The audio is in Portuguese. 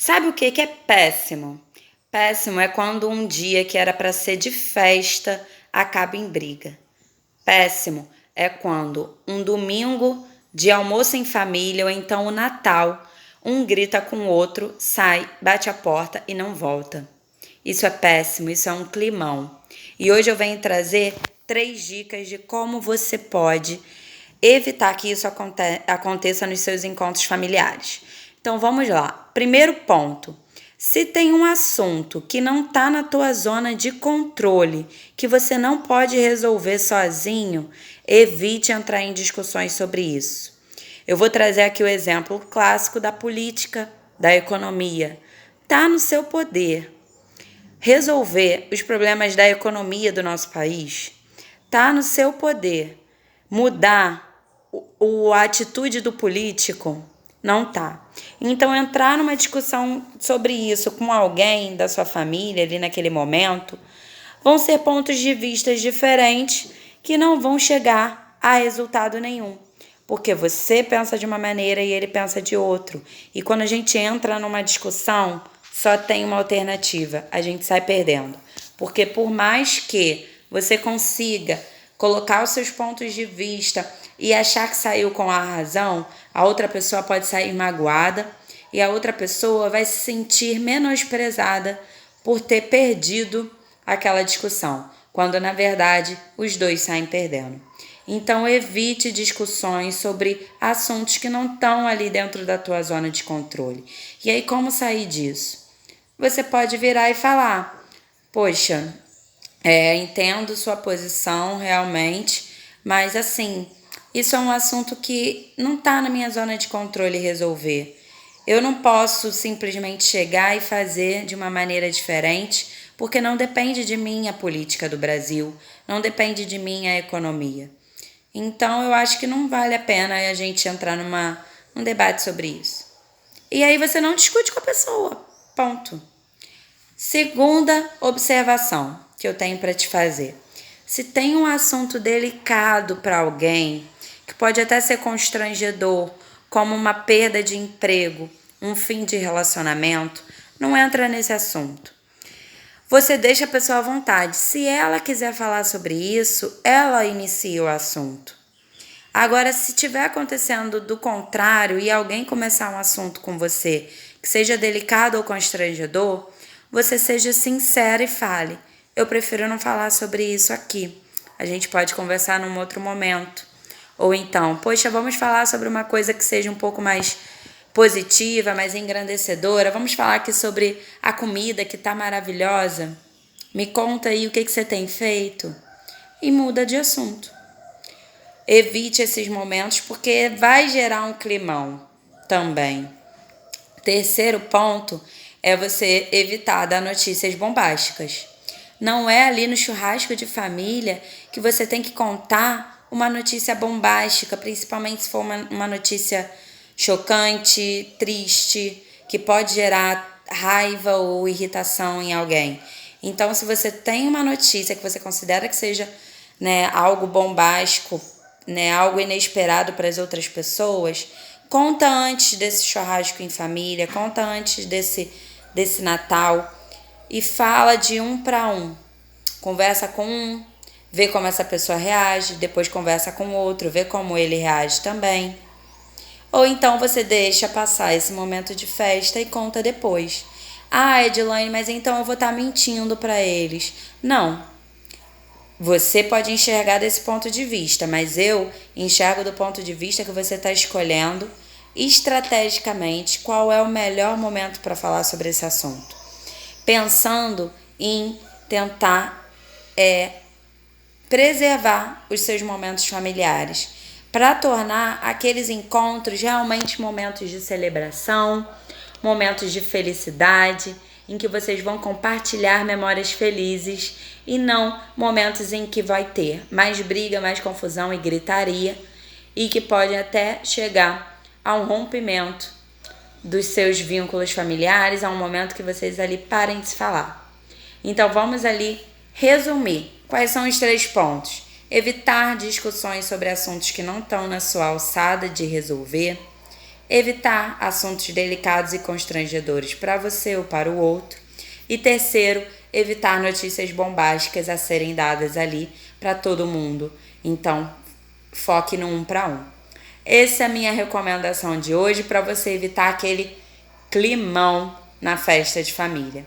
Sabe o que que é péssimo? Péssimo é quando um dia que era para ser de festa acaba em briga. Péssimo é quando um domingo de almoço em família ou então o Natal, um grita com o outro, sai, bate a porta e não volta. Isso é péssimo, isso é um climão. E hoje eu venho trazer 3 dicas de como você pode evitar que isso aconteça nos seus encontros familiares. Então vamos lá. Primeiro ponto. Se tem um assunto que não está na tua zona de controle, que você não pode resolver sozinho, evite entrar em discussões sobre isso. Eu vou trazer aqui o exemplo clássico da política, da economia. Está no seu poder resolver os problemas da economia do nosso país. Está no seu poder mudar a atitude do político. Não tá. Então, entrar numa discussão sobre isso com alguém da sua família ali naquele momento vão ser pontos de vista diferentes que não vão chegar a resultado nenhum. Porque você pensa de uma maneira e ele pensa de outro. E quando a gente entra numa discussão, só tem uma alternativa: a gente sai perdendo. Porque por mais que você consiga colocar os seus pontos de vista e achar que saiu com a razão, a outra pessoa pode sair magoada e a outra pessoa vai se sentir menosprezada por ter perdido aquela discussão, quando na verdade os dois saem perdendo. Então evite discussões sobre assuntos que não estão ali dentro da tua zona de controle. E aí, como sair disso? Você pode virar e falar: poxa, entendo sua posição realmente, mas assim, isso é um assunto que não está na minha zona de controle resolver. Eu não posso simplesmente chegar e fazer de uma maneira diferente, porque não depende de mim a política do Brasil, não depende de mim a economia. Então eu acho que não vale a pena a gente entrar num debate sobre isso. E aí você não discute com a pessoa. Ponto. Segunda observação que eu tenho para te fazer. Se tem um assunto delicado para alguém, que pode até ser constrangedor, como uma perda de emprego, um fim de relacionamento, não entra nesse assunto. Você deixa a pessoa à vontade. Se ela quiser falar sobre isso, ela inicia o assunto. Agora, se estiver acontecendo do contrário e alguém começar um assunto com você que seja delicado ou constrangedor, você seja sincera e fale: eu prefiro não falar sobre isso aqui. A gente pode conversar num outro momento. Ou então, poxa, vamos falar sobre uma coisa que seja um pouco mais positiva, mais engrandecedora. Vamos falar aqui sobre a comida que tá maravilhosa. Me conta aí o que você tem feito. E muda de assunto. Evite esses momentos porque vai gerar um climão também. Terceiro ponto é você evitar dar notícias bombásticas. Não é ali no churrasco de família que você tem que contar uma notícia bombástica, principalmente se for uma notícia chocante, triste, que pode gerar raiva ou irritação em alguém. Então, se você tem uma notícia que você considera que seja, algo bombástico, algo inesperado para as outras pessoas, conta antes desse churrasco em família, conta antes desse Natal e fala de um para um. Conversa com um, vê como essa pessoa reage, depois conversa com o outro, vê como ele reage também. Ou então você deixa passar esse momento de festa e conta depois. Ah, Edilane, mas então eu vou estar mentindo para eles. Não. Você pode enxergar desse ponto de vista, mas eu enxergo do ponto de vista que você está escolhendo estrategicamente qual é o melhor momento para falar sobre esse assunto. Pensando em tentar preservar os seus momentos familiares, para tornar aqueles encontros realmente momentos de celebração, momentos de felicidade, em que vocês vão compartilhar memórias felizes e não momentos em que vai ter mais briga, mais confusão e gritaria e que pode até chegar a um rompimento dos seus vínculos familiares, a um momento que vocês ali parem de se falar. Então vamos ali resumir. Quais são os 3 pontos? Evitar discussões sobre assuntos que não estão na sua alçada de resolver. evitar assuntos delicados e constrangedores para você ou para o outro. E terceiro, evitar notícias bombásticas a serem dadas ali para todo mundo. Então, foque no 1 para 1. Essa é a minha recomendação de hoje para você evitar aquele climão na festa de família.